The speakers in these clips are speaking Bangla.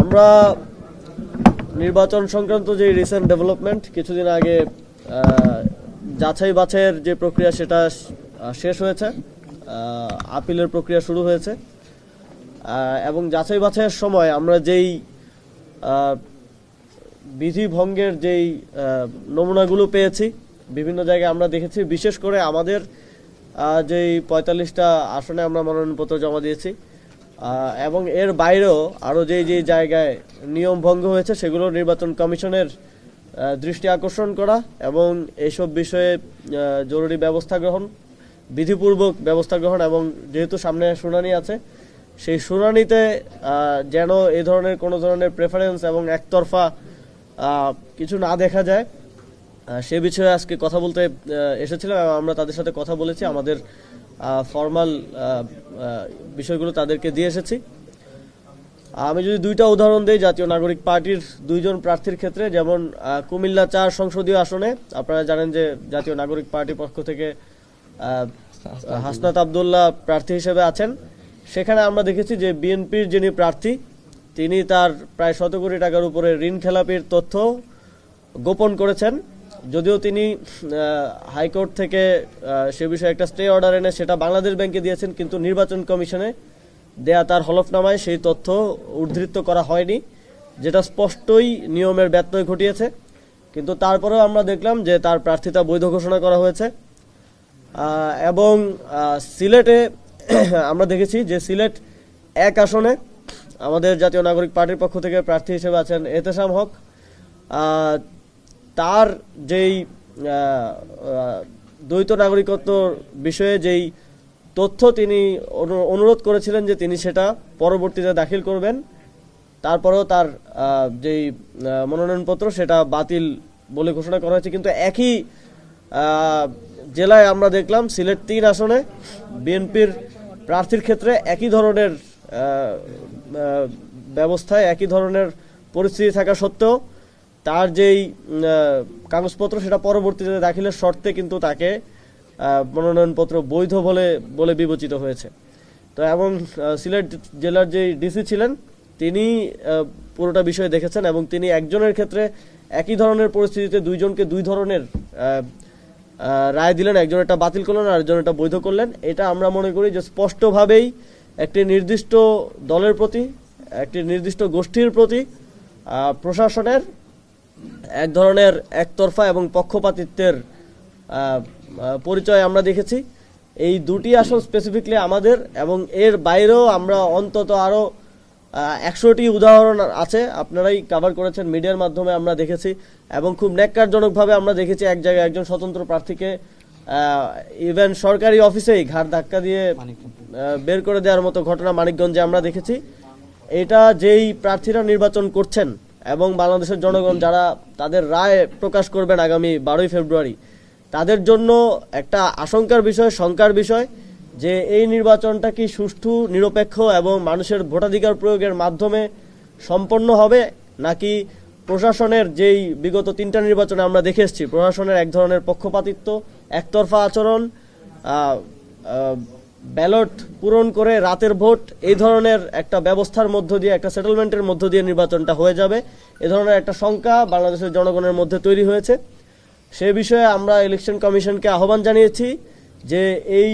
আমরা নির্বাচন সংক্রান্ত যে রিসেন্ট ডেভেলপমেন্ট কিছুদিন আগে যাচাই বাছাইয়ের যে প্রক্রিয়া সেটা শেষ হয়েছে, আপিলের প্রক্রিয়া শুরু হয়েছে এবং যাচাই বাছাইয়ের সময় আমরা যেই বিধি ভঙ্গের যেই নমুনাগুলো পেয়েছি বিভিন্ন জায়গায় আমরা দেখেছি, বিশেষ করে আমাদের যেই ৪৫টা আসনে আমরা মনোনয়নপত্র জমা দিয়েছি এবং এর বাইরেও আরও যেই যেই জায়গায় নিয়ম ভঙ্গ হয়েছে সেগুলো নির্বাচন কমিশনের দৃষ্টি আকর্ষণ করা এবং এইসব বিষয়ে জরুরি ব্যবস্থা গ্রহণ, বিধিপূর্বক ব্যবস্থা গ্রহণ এবং যেহেতু সামনে শুনানি আছে সেই শুনানিতে যেন এই ধরনের কোনো ধরনের প্রেফারেন্স এবং একতরফা কিছু না দেখা যায় সে বিষয়ে আজকে কথা বলতে এসেছিলাম এবং আমরা তাদের সাথে কথা বলেছি, আমাদের ফর্মাল বিষয়গুলো তাদেরকে দিয়ে এসেছি। আমি যদি দুইটা উদাহরণ দিই জাতীয় নাগরিক পার্টির দুইজন প্রার্থীর ক্ষেত্রে, যেমন কুমিল্লা ৪ সংসদীয় আসনে আপনারা জানেন যে জাতীয় নাগরিক পার্টির পক্ষ থেকে হাসনাত আবদুল্লাহ প্রার্থী হিসেবে আছেন। সেখানে আমরা দেখেছি যে বিএনপির যিনি প্রার্থী তিনি তার প্রায় ১০০ কোটি টাকার উপরে ঋণ খেলাপির তথ্য গোপন করেছেন, যদিও তিনি হাইকোর্ট থেকে সে বিষয়ে একটা স্টে অর্ডার এনে সেটা বাংলাদেশ ব্যাংকে দিয়েছেন, কিন্তু নির্বাচন কমিশনে দেয়া তার হলফনামায় সেই তথ্য উদ্ধৃত করা হয়নি, যেটা স্পষ্টই নিয়মের ব্যত্যয় ঘটিয়েছে। কিন্তু তারপরেও আমরা দেখলাম যে তার প্রার্থিতা বৈধ ঘোষণা করা হয়েছে। এবং সিলেটে আমরা দেখেছি যে সিলেট ১ আসনে আমাদের জাতীয় নাগরিক পার্টির পক্ষ থেকে প্রার্থী হিসেবে আছেন এতেশাম হক। তার যেই দ্বৈত নাগরিকত্ব বিষয়ে যেই তথ্য তিনি অনুরোধ করেছিলেন যে তিনি সেটা পরবর্তীতে দাখিল করবেন, তারপরেও তার যেই মনোনয়নপত্র সেটা বাতিল বলে ঘোষণা করা হয়েছে। কিন্তু একই জেলায় আমরা দেখলাম সিলেট ৩ আসনে বিএনপির প্রার্থীর ক্ষেত্রে একই ধরনের ব্যবস্থায় একই ধরনের পরিস্থিতি থাকা সত্ত্বেও তার যেই কাগজপত্র সেটা পরবর্তীতে দাখিলের শর্তে কিন্তু তাকে মনোনয়নপত্র বৈধ বলে বিবেচিত হয়েছে। তো এবং সিলেট জেলার যে ডিসি ছিলেন তিনি পুরোটা বিষয় দেখেছেন এবং তিনি একজনের ক্ষেত্রে একই ধরনের পরিস্থিতিতে দুইজনকে দুই ধরনের রায় দিলেন, একজন এটা বাতিল করলেন আর একজন এটা বৈধ করলেন। এটা আমরা মনে করি যে স্পষ্টভাবেই একটি নির্দিষ্ট দলের প্রতি, একটি নির্দিষ্ট গোষ্ঠীর প্রতি প্রশাসনের এক ধরনের একতরফা এবং পক্ষপাতিত্বের পরিচয় আমরা দেখেছি। এই দুটি আসন স্পেসিফিকলি আমাদের, এবং এর বাইরেও আমরা অন্তত আরও ১০০টি উদাহরণ আছে, আপনারাই কভার করেছেন মিডিয়ার মাধ্যমে, আমরা দেখেছি। এবং খুব ন্যাক্কারজনকভাবে আমরা দেখেছি এক জায়গায় একজন স্বতন্ত্র প্রার্থীকে ইভেন সরকারি অফিসেই ঘাড় ধাক্কা দিয়ে বের করে দেওয়ার মতো ঘটনা মানিকগঞ্জে আমরা দেখেছি। এটা যেই প্রার্থীরা নির্বাচন করছেন এবং বাংলাদেশের জনগণ যারা তাদের রায় প্রকাশ করবেন আগামী ১২ই ফেব্রুয়ারি, তাদের জন্য একটা আশঙ্কার বিষয়, শঙ্কার বিষয় যে এই নির্বাচনটা কি সুষ্ঠু, নিরপেক্ষ এবং মানুষের ভোটাধিকার প্রয়োগের মাধ্যমে সম্পন্ন হবে, নাকি প্রশাসনের যেই বিগত ৩টা নির্বাচনে আমরা দেখে এসেছি প্রশাসনের এক ধরনের পক্ষপাতিত্ব, একতরফা আচরণ, ব্যালট পূরণ করে রাতের ভোট, এই ধরনের একটা ব্যবস্থার মধ্য দিয়ে, একটা সেটেলমেন্টের মধ্য দিয়ে নির্বাচনটা হয়ে যাবে, এ ধরনের একটা শঙ্কা বাংলাদেশের জনগণের মধ্যে তৈরি হয়েছে। সে বিষয়ে আমরা ইলেকশন কমিশনকে আহ্বান জানিয়েছি যে এই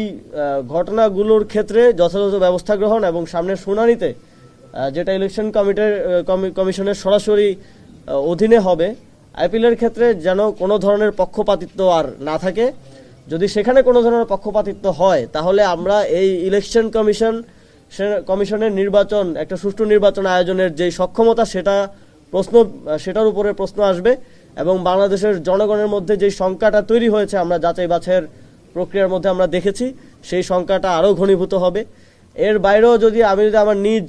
ঘটনাগুলোর ক্ষেত্রে যথাযথ ব্যবস্থা গ্রহণ এবং সামনের শুনানিতে যেটা ইলেকশন কমিশনের সরাসরি অধীনে হবে, আপিলের ক্ষেত্রে যেন কোনো ধরনের পক্ষপাতিত্ব আর না থাকে। যদি সেখানে কোনো ধরনের পক্ষপাতিত্ব হয় তাহলে আমরা এই ইলেকশন কমিশনের নির্বাচন, একটা সুষ্ঠু নির্বাচন আয়োজনের যে সক্ষমতা সেটার উপরে প্রশ্ন আসবে এবং বাংলাদেশের জনগণের মধ্যে যে শঙ্কাটা তৈরি হয়েছে আমরা যাচাই বাছাইয়ের প্রক্রিয়ার মধ্যে আমরা দেখেছি, সেই শঙ্কাটা আরও ঘনীভূত হবে। এর বাইরেও যদি আমার নিজ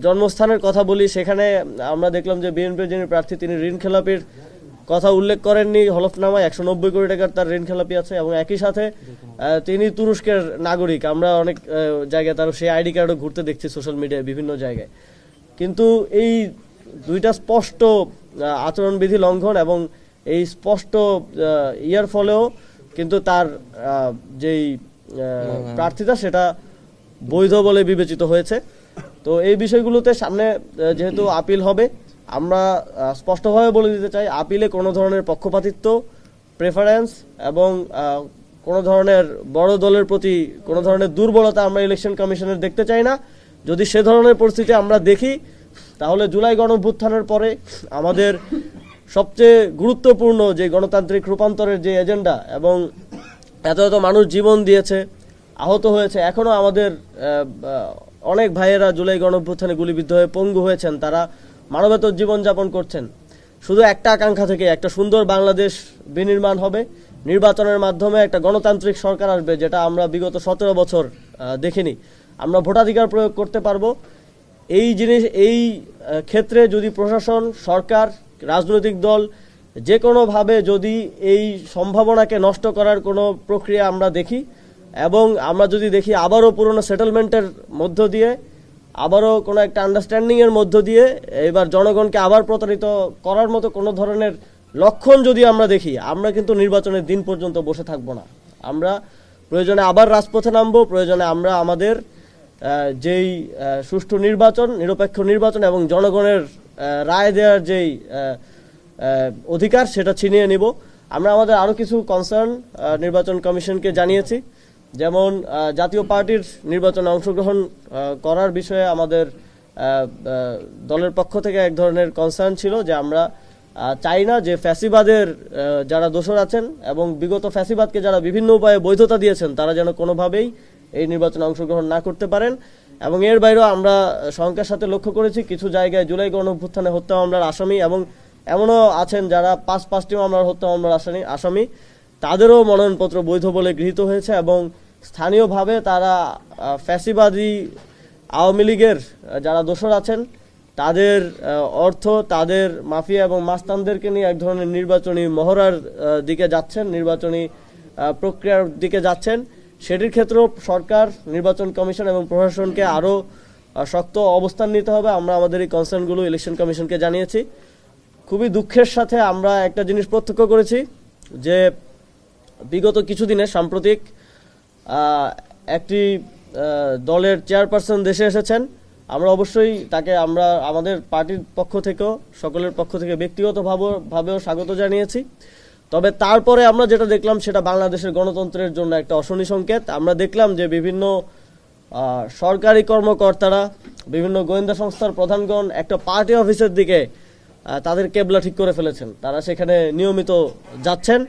জন্মস্থানের কথা বলি, সেখানে আমরা দেখলাম যে বিএনপির যিনি প্রার্থী তিনি ঋণ খেলাপির কথা উল্লেখ করেননি হলফনামায়, ১৯০ কোটি টাকার তার ঋণ খেলাপি আছে এবং একই সাথে তিনি তুরস্কের নাগরিক। আমরা অনেক জায়গায় তার সেই আইডি কার্ডও ঘুরতে দেখছি সোশ্যাল মিডিয়ায় বিভিন্ন জায়গায়। কিন্তু এই দুইটা স্পষ্ট আচরণবিধি লঙ্ঘন এবং এই স্পষ্ট ইয়ার ফলেও কিন্তু তার যেই প্রার্থিতা সেটা বৈধ বলে বিবেচিত হয়েছে। তো এই বিষয়গুলোতে সামনে যেহেতু আপিল হবে, আমরা স্পষ্টভাবে বলে দিতে চাই, আপিলে কোনো ধরনের পক্ষপাতিত্ব, প্রেফারেন্স এবং কোনো ধরনের বড় দলের প্রতি কোনো ধরনের দুর্বলতা আমরা ইলেকশন কমিশনের দেখতে চাই না। যদি সে ধরনের পরিস্থিতি আমরা দেখি, তাহলে জুলাই গণঅভ্যুত্থানের পরে আমাদের সবচেয়ে গুরুত্বপূর্ণ যে গণতান্ত্রিক রূপান্তরের যে এজেন্ডা, এবং এত এত মানুষ জীবন দিয়েছে, আহত হয়েছে, এখনও আমাদের অনেক ভাইয়েরা জুলাই গণঅভ্যুত্থানে গুলিবিদ্ধ হয়ে পঙ্গু হয়েছেন, তারা মানবেতর জীবনযাপন করছেন। শুধু একটা আকাঙ্ক্ষা থেকে একটা সুন্দর বাংলাদেশ বিনির্মাণ হবে, নির্বাচনের মাধ্যমে একটা গণতান্ত্রিক সরকার আসবে, যেটা আমরা বিগত 17 বছর দেখিনি। আমরা ভোটাধিকার প্রয়োগ করতে পারবো। এই ক্ষেত্রে যদি প্রশাসন, সরকার, রাজনৈতিক দল যে কোনোভাবে যদি এই সম্ভাবনাকে নষ্ট করার কোনো প্রক্রিয়া আমরা দেখি, এবং আমরা যদি দেখি আবারও পুরনো সেটেলমেন্টের মধ্য দিয়ে, আবারও কোনো একটা আন্ডারস্ট্যান্ডিংয়ের মধ্য দিয়ে এবার জনগণকে আবার প্রতারিত করার মতো কোনো ধরনের লক্ষণ যদি আমরা দেখি, আমরা কিন্তু নির্বাচনের দিন পর্যন্ত বসে থাকবো না। আমরা প্রয়োজনে আবার রাজপথে নামবো, প্রয়োজনে আমরা আমাদের যেই সুষ্ঠু নির্বাচন, নিরপেক্ষ নির্বাচন এবং জনগণের রায় দেওয়ার যেই অধিকার, সেটা ছিনিয়ে নিব। আমরা আমাদের আরও কিছু কনসার্ন নির্বাচন কমিশনকে জানিয়েছি, যেমন জাতীয় পার্টির নির্বাচনে অংশগ্রহণ করার বিষয়ে আমাদের দলের পক্ষ থেকে এক ধরনের কনসার্ন ছিল যে আমরা চাই না যে ফ্যাসিবাদের যারা দোষর আছেন এবং বিগত ফ্যাসিবাদকে যারা বিভিন্ন উপায়ে বৈধতা দিয়েছেন, তারা যেন কোনোভাবেই এই নির্বাচনে অংশগ্রহণ না করতে পারেন। এবং এর বাইরেও আমরা শঙ্কার সাথে লক্ষ্য করেছি কিছু জায়গায় জুলাই গণঅভ্যুত্থানে হত্যা মামলার আসামি, এবং এমনও আছেন যারা 5টি মামলার হত্যা মামলার আসামি, তাদেরও মনোনয়নপত্র বৈধ বলে গৃহীত হয়েছে। এবং স্থানীয়ভাবে তারা ফ্যাসিবাদী আওয়ামী লীগের যারা দোষর আছেন, তাদের অর্থ, তাদের মাফিয়া এবং মাস্তানদেরকে নিয়ে এক ধরনের নির্বাচনী মহড়ার দিকে যাচ্ছেন, নির্বাচনী প্রক্রিয়ার দিকে যাচ্ছেন। সেটির ক্ষেত্রেও সরকার, নির্বাচন কমিশন এবং প্রশাসনকে আরও শক্ত অবস্থান নিতে হবে। আমরা আমাদের এই কনসার্নগুলো ইলেকশন কমিশনকে জানিয়েছি। খুবই দুঃখের সাথে আমরা একটা জিনিস প্রত্যক্ষ করেছি যে বিগত কিছুদিনে সাম্প্রতিক একটি দলের চেয়ারপারসন দেশে এসেছেন। আমরা অবশ্যই তাকে আমাদের পার্টির পক্ষ থেকেও, সকলের পক্ষ থেকে ব্যক্তিগতভাবেও স্বাগত জানিয়েছি। তবে তারপরে আমরা যেটা দেখলাম, সেটা বাংলাদেশের গণতন্ত্রের জন্য একটা অশনি সংকেত। আমরা দেখলাম যে বিভিন্ন সরকারি কর্মকর্তারা, বিভিন্ন গোয়েন্দা সংস্থার প্রধানগণ একটা পার্টি অফিসের দিকে তাদের কেবলা ঠিক করে ফেলেছেন। তারা সেখানে নিয়মিত যাচ্ছেন,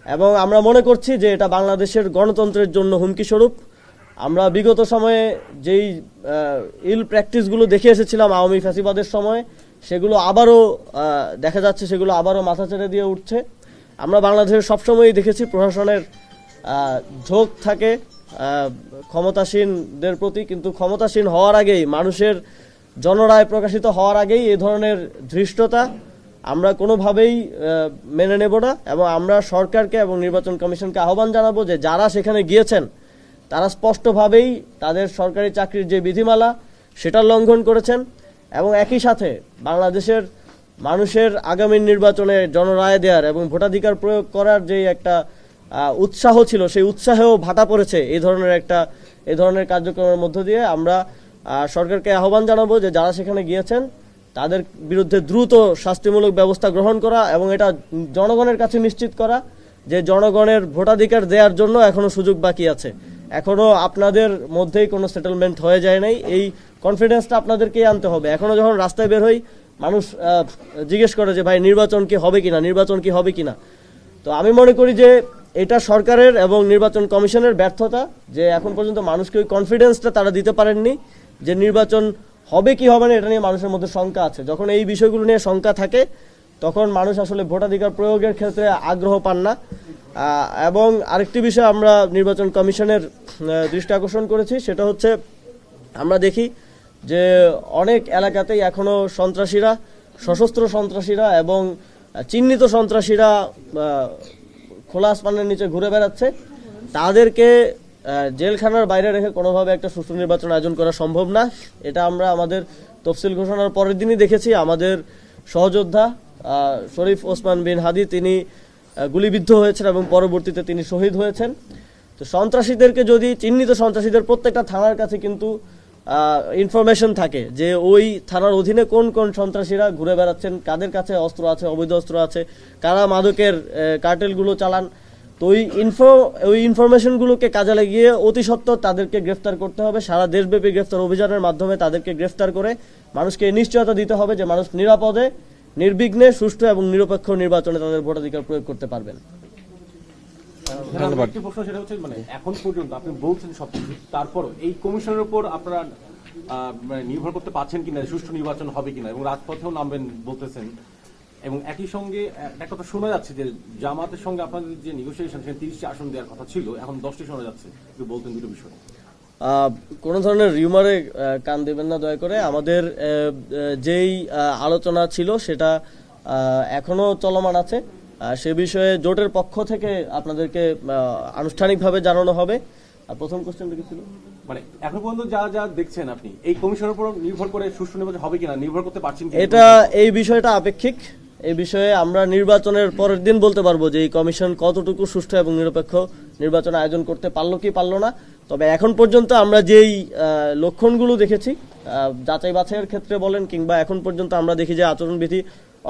এবং আমরা মনে করছি যে এটা বাংলাদেশের গণতন্ত্রের জন্য হুমকি স্বরূপ। আমরা বিগত সময়ে যেই ইল প্র্যাকটিসগুলো দেখে এসেছিলাম আওয়ামী ফ্যাসিবাদের সময়, সেগুলো আবারও দেখা যাচ্ছে, সেগুলো আবারও মাথা ছেড়ে দিয়ে উঠছে। আমরা বাংলাদেশে সবসময়ই দেখেছি প্রশাসনের ঝোঁক থাকে ক্ষমতাসীনদের প্রতি, কিন্তু ক্ষমতাসীন হওয়ার আগেই, মানুষের জনরায় প্রকাশিত হওয়ার আগেই এই ধরনের ধৃষ্টতা আমরা কোনোভাবেই মেনে নেব না। এবং আমরা সরকারকে এবং নির্বাচন কমিশনকে আহ্বান জানাবো যে যারা সেখানে গিয়েছেন, তারা স্পষ্টভাবেই তাদের সরকারি চাকরির যে বিধিমালা, সেটা লঙ্ঘন করেছেন। এবং একই সাথে বাংলাদেশের মানুষের আগামী নির্বাচনে জনরায় দেওয়ার এবং ভোটাধিকার প্রয়োগ করার যে একটা উৎসাহ ছিল, সেই উৎসাহেও ভাটা পড়েছে এই ধরনের কার্যক্রমের মধ্য দিয়ে। আমরা সরকারকে আহ্বান জানাবো যে যারা সেখানে গিয়েছেন, তাদের বিরুদ্ধে দ্রুত শাস্তিমূলক ব্যবস্থা গ্রহণ করা, এবং এটা জনগণের কাছে নিশ্চিত করা যে জনগণের ভোটাধিকার দেওয়ার জন্য এখনো সুযোগ বাকি আছে, এখনো আপনাদের মধ্যেই কোনো সেটেলমেন্ট হয়ে যায় নাই। এই কনফিডেন্সটা আপনাদেরকেই আনতে হবে। এখনো যখন রাস্তায় বের হই, মানুষ জিজ্ঞেস করে যে ভাই নির্বাচন কি হবে কিনা। তো আমি মনে করি যে এটা সরকারের এবং নির্বাচন কমিশনের ব্যর্থতা, যে এখন পর্যন্ত মানুষকে ওই কনফিডেন্সটা তারা দিতে পারেননি যে নির্বাচন হবে কি হবে না, এটা নিয়ে মানুষের মধ্যে শঙ্কা আছে। যখন এই বিষয়গুলো নিয়ে শঙ্কা থাকে, তখন মানুষ আসলে ভোটাধিকার প্রয়োগের ক্ষেত্রে আগ্রহ পান না। এবং আরেকটি বিষয় আমরা নির্বাচন কমিশনের দৃষ্টি আকর্ষণ করেছি, সেটা হচ্ছে আমরা দেখি যে অনেক এলাকাতেই এখনো সন্ত্রাসীরা, সশস্ত্র সন্ত্রাসীরা এবং চিহ্নিত সন্ত্রাসীরা খোলা আসমানের নিচে ঘুরে বেড়াচ্ছে। তাদেরকে জেলখানার বাইরে রেখে কোনোভাবে একটা সুষ্ঠু নির্বাচন আয়োজন করা সম্ভব না। এটা আমরা আমাদের তফসিল ঘোষণার পরের দিনই দেখেছি। আমাদের সহযোদ্ধা শরীফ ওসমান বিন হাদি, তিনি গুলিবিদ্ধ হয়েছেন এবং পরবর্তীতে তিনি শহীদ হয়েছেন। তো সন্ত্রাসীদেরকে যদি, চিহ্নিত সন্ত্রাসীদের প্রত্যেকটা থানার কাছে কিন্তু ইনফরমেশন থাকে যে ওই থানার অধীনে কোন কোন সন্ত্রাসীরা ঘুরে বেড়াচ্ছেন, কাদের কাছে অস্ত্র আছে, অবৈধ অস্ত্র আছে, কারা মাদকের কার্টেলগুলো চালান। তো ওই ইনফরমেশনগুলোকে কাজে লাগিয়ে অতি সত্বর তাদেরকে গ্রেফতার করতে হবে। সারা দেশব্যাপী গ্রেফতার অভিযানের মাধ্যমে তাদেরকে গ্রেফতার করে মানুষকে নিশ্চয়তা দিতে হবে যে মানুষ নিরাপদে, নির্বিঘ্নে, সুষ্ঠু এবং নিরপেক্ষ নির্বাচনে তাদের ভোটাধিকার প্রয়োগ করতে পারবেন। একটি প্রশ্ন, সেটা হচ্ছে মানে এখন পর্যন্ত আপনি বলছেন সবকিছু, তারপরও এই কমিশনের উপর আপনারা মানে নির্ভর করতে পারছেন কিনা, সুষ্ঠু নির্বাচন হবে কিনা, এবং রাজপথেও নামবেন বলতেছেন। এবং একই সঙ্গে একটা কথা শোনা যাচ্ছে যে জামাতের সঙ্গে আপনাদের যে নেগোসিয়েশন, সেখানে 30টি আসন দেওয়ার কথা ছিল, এখন 10টি শোনা যাচ্ছে। একটু বলতেন দুটো বিষয়। কোনো ধরনের রিউমারে কান দেবেন না দয়া করে। আমাদের যেই আলোচনা ছিল সেটা এখনো চলমান আছে। সে বিষয়ে জোটের পক্ষ থেকে আপনাদেরকে আনুষ্ঠানিকভাবে জানানো হবে। প্রথম কোশ্চেনটা কি ছিল? মানে এখন পর্যন্ত যা যা দেখছেন আপনি, এই কমিশনের উপর নির্ভর করে সুষ্ঠু নির্বাচন হবে কিনা নির্ভর করতে পারছেন কিনা? এই বিষয়টা আপেক্ষিক। এই বিষয়ে আমরা নির্বাচনের পরের দিন বলতে পারবো যে এই কমিশন কতটুকু সুষ্ঠু এবং নিরপেক্ষ নির্বাচন আয়োজন করতে পারলো কি পারলো না। তবে এখন পর্যন্ত আমরা যেই লক্ষণগুলো দেখেছি, যাচাই বাছাইয়ের ক্ষেত্রে বলেন কিংবা এখন পর্যন্ত আমরা দেখি যে আচরণবিধি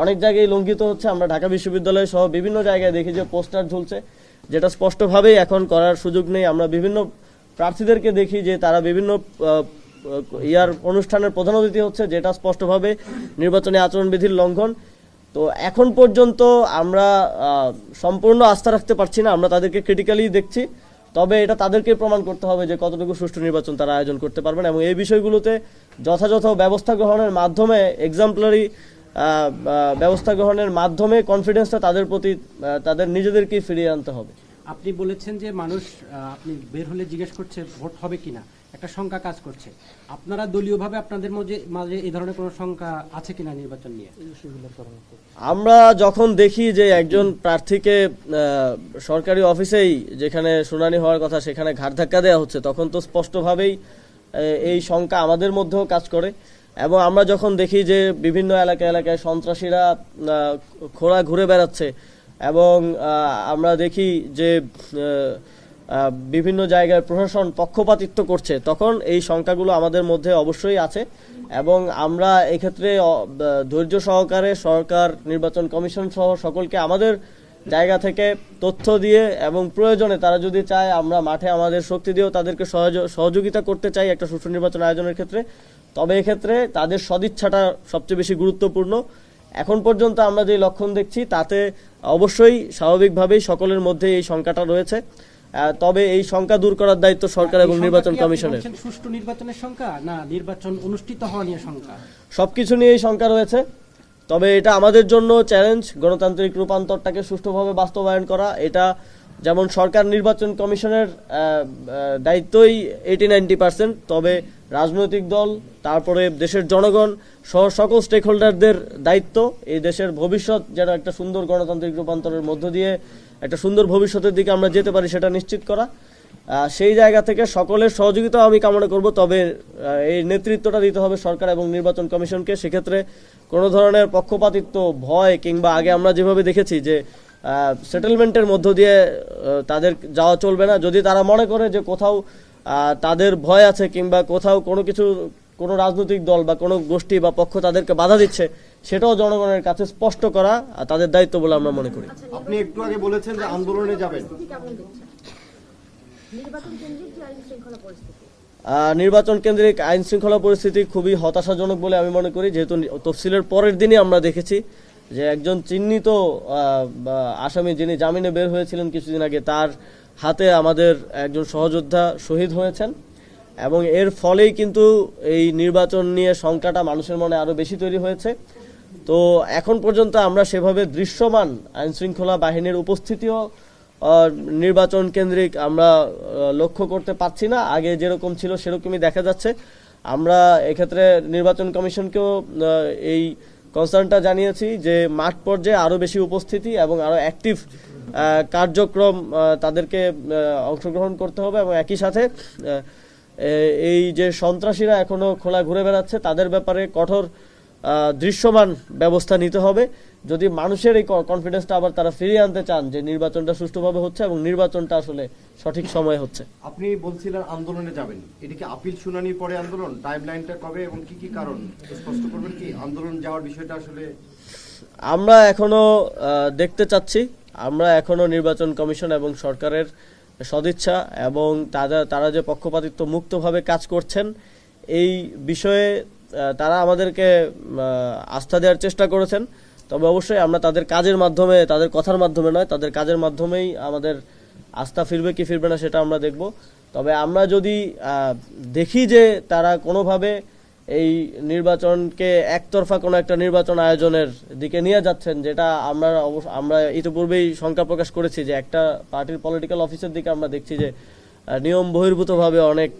অনেক জায়গায় লঙ্ঘিত হচ্ছে। আমরা ঢাকা বিশ্ববিদ্যালয় সহ বিভিন্ন জায়গায় দেখি যে পোস্টার ঝুলছে, যেটা স্পষ্টভাবেই এখন করার সুযোগ নেই। আমরা বিভিন্ন প্রার্থীদেরকে দেখি যে তারা বিভিন্ন অনুষ্ঠানের প্রধান অতিথি হচ্ছে, যেটা স্পষ্টভাবে নির্বাচনী আচরণবিধির লঙ্ঘন। তো এখন পর্যন্ত আমরা সম্পূর্ণ আস্থা রাখতে পারছি না। আমরা তাদেরকে ক্রিটিক্যালি দেখছি, তবে এটা তাদেরকে প্রমাণ করতে হবে যে কতটুকু সুষ্ঠু নির্বাচন তারা আয়োজন করতে পারবেন, এবং এই বিষয়গুলোতে যথাযথ ব্যবস্থা গ্রহণের মাধ্যমে, এক্সাম্পলারি ব্যবস্থা গ্রহণের মাধ্যমে কনফিডেন্সটা তাদের প্রতি, তাদের নিজেদেরকেই ফিরিয়ে আনতে হবে। আপনি বলেছেন যে মানুষ আপনি বের হলে জিজ্ঞেস করছে ভোট হবে কিনা, একটা শঙ্কা কাজ করছে। আপনারা দলীয়ভাবে আপনাদের মাঝে এই ধরনের কোনো শঙ্কা আছে কিনা নির্বাচন নিয়ে? আমরা যখন দেখি যে একজন প্রার্থীকে সরকারি অফিসেই, যেখানে শুনানি হওয়ার কথা, সেখানে ঘাট ধাক্কা দেওয়া হচ্ছে, তখন তো স্পষ্টভাবেই এই শঙ্কা আমাদের মধ্যেও কাজ করে। এবং আমরা যখন দেখি যে বিভিন্ন এলাকায় সন্ত্রাসীরা খোঁড়া ঘুরে বেড়াচ্ছে, এবং আমরা দেখি যে বিভিন্ন জায়গায় প্রশাসন পক্ষপাতিত্ব করছে, তখন এই শঙ্কাগুলো আমাদের মধ্যে অবশ্যই আছে। এবং আমরা এক্ষেত্রে ধৈর্য সহকারে সরকার, নির্বাচন কমিশন সহ সকলকে আমাদের জায়গা থেকে তথ্য দিয়ে, এবং প্রয়োজনে তারা যদি চায় আমরা মাঠে আমাদের শক্তি দিয়েও তাদেরকে সহযোগিতা করতে চাই একটা সুষ্ঠু নির্বাচন আয়োজনের ক্ষেত্রে। তবে এক্ষেত্রে তাদের সদিচ্ছাটা সবচেয়ে বেশি গুরুত্বপূর্ণ। এখন পর্যন্ত আমরা যে লক্ষণ দেখছি তাতে অবশ্যই স্বাভাবিকভাবেই সকলের মধ্যে এই শঙ্কাটা রয়েছে। তবে এই শঙ্কা দূর করার দায়িত্ব সরকার এবং নির্বাচন কমিশনের। সুষ্ঠু নির্বাচনের শঙ্কা না নির্বাচন অনুষ্ঠিত হওয়া নিয়ে শঙ্কা? সবকিছু নিয়েই শঙ্কা রয়েছে। তবে এটা আমাদের জন্য চ্যালেঞ্জ, গণতান্ত্রিক রূপান্তরটাকে সুষ্ঠুভাবে বাস্তবায়ন করা। এটা যেমন সরকার, নির্বাচন কমিশনের দায়িত্বই 80-90%, তবে রাজনৈতিক দল, তারপরে দেশের জনগণ সহ সকল স্টেক হোল্ডারদের দায়িত্ব এই দেশের ভবিষ্যৎ যেন একটা সুন্দর গণতান্ত্রিক রূপান্তরের মধ্য দিয়ে একটা সুন্দর ভবিষ্যতের দিকে আমরা যেতে পারি, সেটা নিশ্চিত করা। সেই জায়গা থেকে সকলের সহযোগিতা আমি কামনা করব। তবে এই নেতৃত্বটা দিতে হবে সরকার এবং নির্বাচন কমিশনকে। সেক্ষেত্রে কোনো ধরনের পক্ষপাতিত্ব, ভয় কিংবা আগে আমরা যেভাবে দেখেছি যে সেটেলমেন্টের মধ্য দিয়ে তাদের যাওয়া চলবে না। যদি তারা মনে করে যে কোথাও তাদের ভয় আছে কিংবা কোথাও কোনো রাজনৈতিক দল বা কোনো গোষ্ঠী বা পক্ষ তাদেরকে বাধা দিচ্ছে, সেটাও জনগণের কাছে স্পষ্ট করা তাদের দায়িত্ব বলে আমরা মনে করি। আপনি একটু আগে বলেছেন যে আন্দোলনে যাবেন। নির্বাচন কেন্দ্রিক আইন শৃঙ্খলা পরিস্থিতি খুবই হতাশাজনক বলে আমি মনে করি, যেহেতু তফসিলের পরের দিনই আমরা দেখেছি যে একজন চিহ্নিত আসামি, যিনি জামিনে বের হয়েছিলেন কিছুদিন আগে, তার হাতে আমাদের একজন সহযোদ্ধা শহীদ হয়েছেন। এবং এর ফলেই কিন্তু এই নির্বাচন নিয়ে শঙ্কাটা মানুষের মনে আরো বেশি তৈরি হয়েছে। তো এখন পর্যন্ত আমরা সেভাবে দৃশ্যমান আইন শৃঙ্খলা বাহিনীর উপস্থিতিও নির্বাচন কেন্দ্রিক আমরা লক্ষ্য করতে পারছি না। আগে যেরকম ছিল সেরকমই দেখা যাচ্ছে। আমরা এক্ষেত্রে নির্বাচন কমিশনকেও এই কনসার্নটা জানিয়েছি যে মাঠ পর্যায়ে আরো বেশি উপস্থিতি এবং আরো অ্যাক্টিভ কার্যক্রম তাদেরকে অংশগ্রহণ করতে হবে। এবং একই সাথে এই যে সন্ত্রাসীরা এখনো খোলা ঘুরে বেড়াচ্ছে, তাদের ব্যাপারে কঠোর দৃশ্যমান ব্যবস্থা নিতে হবে যদি মানুষের এই কনফিডেন্সটা আবার তারা ফিরিয়ে আনতে চান যে নির্বাচনটা সুষ্ঠুভাবে হচ্ছে এবং নির্বাচনটা আসলে সঠিক সময়ে হচ্ছে। আপনি বলছিলেন আন্দোলনে যাবেন, এটা কি আপিল শুনানির পরে আন্দোলন? টাইমলাইনটা কবে এবং কি কি কারণ স্পষ্ট করবেন কি? আন্দোলন যাওয়ার বিষয়টা আসলে আমরা এখনো দেখতে চাচ্ছি, আমরা এখনো নির্বাচন কমিশন এবং সরকারের সদিচ্ছা এবং তারা যে পক্ষপাতিত্ব মুক্তভাবে কাজ করছেন এই বিষয়ে তারা আমাদেরকে আস্থা দেওয়ার চেষ্টা করেছেন। তবে অবশ্যই আমরা তাদের কাজের মাধ্যমে, তাদের কথার মাধ্যমে নয়, তাদের কাজের মাধ্যমেই আমাদের আস্থা ফিরবে কি ফিরবে না সেটা আমরা দেখব। তবে আমরা যদি দেখি যে তারা কোনোভাবে এই নির্বাচনকে একতরফা কোনো একটা নির্বাচন আয়োজনের দিকে নিয়ে যাচ্ছেন, যেটা আমরা ইতিপূর্বেই শঙ্কা প্রকাশ করেছি যে একটা পার্টির পলিটিক্যাল অফিসের দিকে আমরা দেখছি যে নিয়ম বহির্ভূতভাবে অনেক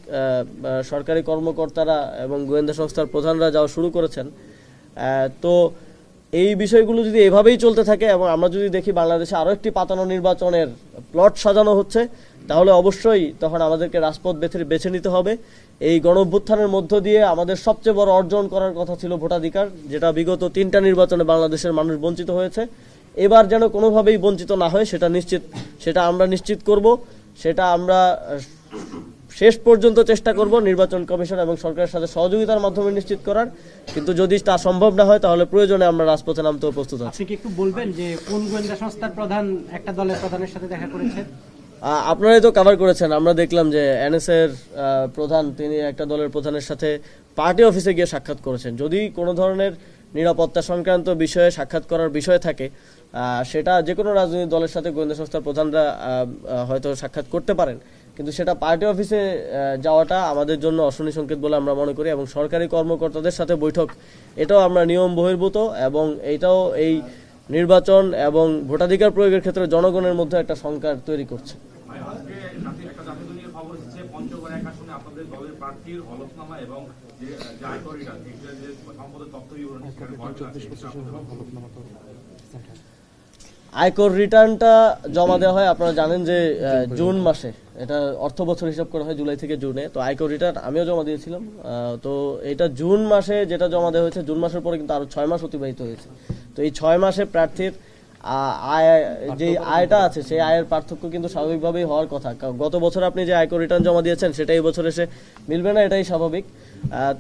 সরকারি কর্মকর্তারা এবং গোয়েন্দা সংস্থার প্রধানরা যাওয়া শুরু করেছেন। তো এই বিষয়গুলো যদি এভাবেই চলতে থাকে এবং আমরা যদি দেখি বাংলাদেশে আরও একটি পাতানো নির্বাচনের প্লট সাজানো হচ্ছে, তাহলে অবশ্যই তখন আমাদেরকে রাজপথ বেছে নিতে হবে। এই গণঅভ্যুত্থানের মধ্য দিয়ে আমাদের সবচেয়ে বড় অর্জন করার কথা ছিল ভোটাধিকার, যেটা বিগত 3টা নির্বাচনে বাংলাদেশের মানুষ বঞ্চিত হয়েছে। এবার যেন কোনোভাবেই বঞ্চিত না হয় সেটা আমরা নিশ্চিত করব। সেটা আমরা শেষ পর্যন্ত চেষ্টা করব নির্বাচন কমিশন এবং সরকারের সাথে সহযোগিতার মাধ্যমে নিশ্চিত করার। কিন্তু যদি তা সম্ভব না হয় তাহলে প্রয়োজনে আমরা রাজপথে নামতেও প্রস্তুত আছি। আপনি কি একটু বলবেন যে কোন গোয়েন্দা সংস্থার প্রধান একটা দলের প্রধানের সাথে দেখা করেছেন? আপনারাই তো কভার করেছেন, আমরা দেখলাম যে এনএসএ এর প্রধান তিনি একটা দলের প্রধানের সাথে পার্টি অফিসে গিয়ে সাক্ষাৎ করেছেন। যদি কোনো ধরনের নিরাপত্তা সংক্রান্ত বিষয়ে সাক্ষাৎ করার বিষয় থাকে সেটা যে কোনো রাজনৈতিক দলের সাথে গোয়েন্দা সংস্থার প্রধানরা হয়তো সাক্ষাৎ করতে পারেন, কিন্তু সেটা পার্টি অফিসে যাওয়াটা আমাদের জন্য অশনি সংকেত বলে আমরা মনে করি। এবং সরকারি কর্মকর্তাদের সাথে বৈঠক এটাও আমরা নিয়ম বহির্ভূত এবং এইটাও এই নির্বাচন এবং ভোটাধিকার প্রয়োগের ক্ষেত্রে জনগণের মধ্যে একটা শঙ্কা তৈরি করছে। একটা জাতীয় দলীয় খবর এসেছে পঞ্চগড় এক আসনে আপনাদের দলের প্রার্থীর হলফনামা এবং যে আয়করিটার যে সম্পদের তথ্য বিবরণ আয়কর রিটার্নটা জমা দেওয়া হয়, আপনারা জানেন যে জুন মাসে, এটা অর্থ বছর হিসাব করা হয় জুলাই থেকে জুনে। তো আয়কর রিটার্ন আমিও জমা দিয়েছিলাম। তো এটা জুন মাসে যেটা জমা দেওয়া হয়েছে, জুন মাসের পরে কিন্তু আরো 6 মাস অতিবাহিত হয়েছে। তো এই 6 মাসে প্রার্থীর আয়, যে আয়টা আছে সেই আয়ের পার্থক্য কিন্তু স্বাভাবিকভাবেই হওয়ার কথা। গত বছর আপনি যে আয়কর রিটার্ন জমা দিয়েছেন সেটা এই বছর এসে মিলবে না, এটাই স্বাভাবিক।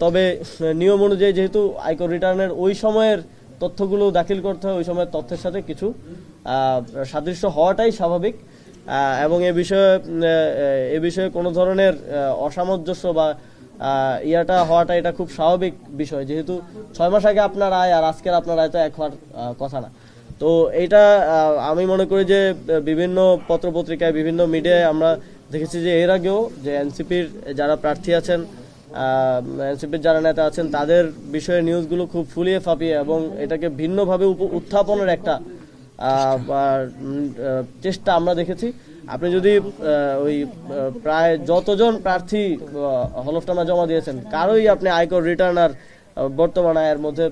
তবে নিয়ম অনুযায়ী যেহেতু আয়কর রিটার্নের ওই সময়ের তথ্যগুলো দাখিল করতে হয়, ওই সময়ের তথ্যের সাথে কিছু সাদৃশ্য হওয়াটাই স্বাভাবিক। এবং এ বিষয়ে কোনো ধরনের অসামঞ্জস্য বা ইয়াটা হওয়াটা এটা খুব স্বাভাবিক বিষয়, যেহেতু 6 মাস আগে আপনার আয় আর আজকের আপনার আয় তো এক হওয়ার কথা না। তো এইটা আমি মনে করি যে বিভিন্ন পত্রপত্রিকায়, বিভিন্ন মিডিয়ায় আমরা দেখেছি যে এর আগেও যে এনসিপির যারা প্রার্থী আছেন, এনসিপির যারা নেতা আছেন, তাদের বিষয়ে নিউজগুলো খুব ফুলিয়ে ফাঁপিয়ে এবং এটাকে ভিন্নভাবে উত্থাপনের একটা চেষ্টা আমরা দেখেছি। আপনি যদি ওই প্রায় যতজন প্রার্থী হলফনামা জমা দিয়েছেন, কারোই আপনি আয়কর রিটার্ন আর বর্তমান আয়ের মধ্যে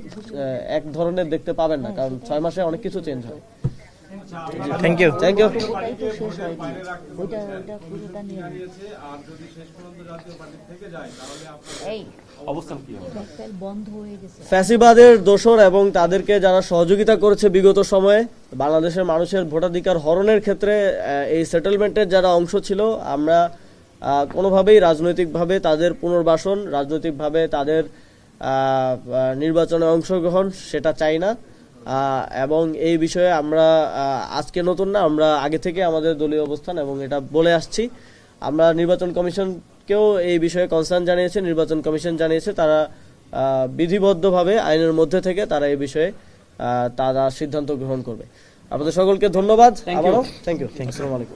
এক ধরনের দেখতে পাবেন না, কারণ 6 মাসে অনেক কিছু চেঞ্জ হয়। Thank you. অবস্থান কি হবে? ফ্যাসিবাদের দোসর এবং তাদেরকে যারা সহযোগিতা করেছে বিগত সময়ে বাংলাদেশের মানুষের ভোটাধিকার হরণের ক্ষেত্রে এই সেটেলমেন্টের যারা অংশ ছিল, আমরা কোনোভাবেই রাজনৈতিকভাবে তাদের পুনর্বাসন, রাজনৈতিকভাবে তাদের নির্বাচনে অংশগ্রহণ সেটা চাই না। এবং এই বিষয়ে আমরা আজকে নতুন না, আমরা আগে থেকে আমাদের দলীয় অবস্থান এবং এটা বলে আসছি। আমরা নির্বাচন কমিশনকেও এই বিষয়ে কনসার্ন জানিয়েছি, নির্বাচন কমিশন জানিয়েছে তারা বিধিবদ্ধভাবে আইনের মধ্যে থেকে তারা এই বিষয়ে তারা সিদ্ধান্ত গ্রহণ করবে। আপনাদের সকলকে ধন্যবাদ। আবারও থ্যাংক ইউ। আসসালামু আলাইকুম।